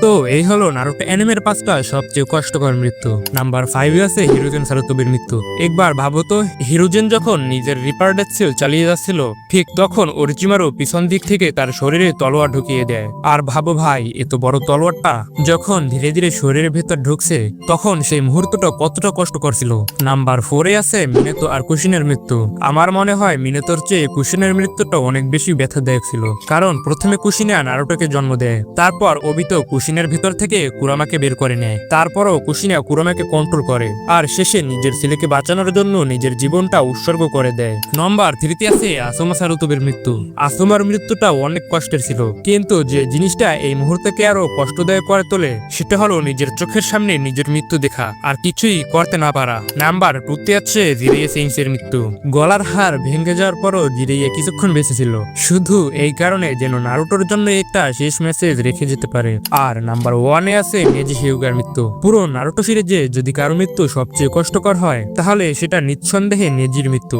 তো এই হলো নারুটো অ্যানিমের 5টা সবচেয়ে কষ্টকর মৃত্যু। নাম্বার 5 আছে হিরোজেন সারুতোবির মৃত্যু। একবার ভাবো তো, হিরোজেন যখন নিজের রিপার ডেথ সেল চালিয়ে যাচ্ছিল, ঠিক তখন ওরচিমারু পিছন দিক থেকে তার শরীরে তলোয়ার ঢুকিয়ে দেয়। আর ভাবো ভাই, এত বড় তলোয়ারটা যখন ধীরে ধীরে শরীরের ভেতর ঢুকছে, তখন সেই মুহূর্তটা কতটা কষ্টকর ছিল। নাম্বার 4 আছে মিনেতো আর কুশিনের মৃত্যু। আমার মনে হয় মিনেতোর চেয়ে কুশিনের মৃত্যুটা অনেক বেশি ব্যথাদায়ক ছিল, কারণ প্রথমে কুশিনা নারুটোকে জন্ম দেয়, তারপর ওবিতো কুশিনের ভিতর থেকে কুরামাকে বের করে নেয়, তারপরও কুশিনা কুরামাকে কন্ট্রোল করে, আর শেষে নিজের ছেলেকে বাঁচানোর জন্য নিজের জীবনটা উৎসর্গ করে দেয়। নাম্বার 3 আছে আসুমা সারুতোবির মৃত্যু। আসুমার মৃত্যুটা অনেক কষ্টের ছিল, কিন্তু যে জিনিসটা এই মুহূর্তকে আরো কষ্টদায়ক করে তোলে সেটা হলো নিজের চোখের সামনে নিজের মৃত্যু দেখা আর কিছুই করতে না পারা। নাম্বার 2 আছে জিরিয়ে সেইন্সের মৃত্যু। গলার হাড় ভেঙে যাওয়ার পরও জিরিয়ে কিছুক্ষণ বেঁচে ছিল, শুধু এই কারণে যেন নারুটোর জন্য একটা শেষ মেসেজ রেখে যেতে পারে। আর নাম্বার 1 আছে নেজি হিউগার মৃত্যু। পুরো নারুটো সিরিজে যদি কারো মৃত্যু সবচেয়ে কষ্টকর হয়, তাহলে সেটা নিঃসন্দেহে নেজির মৃত্যু।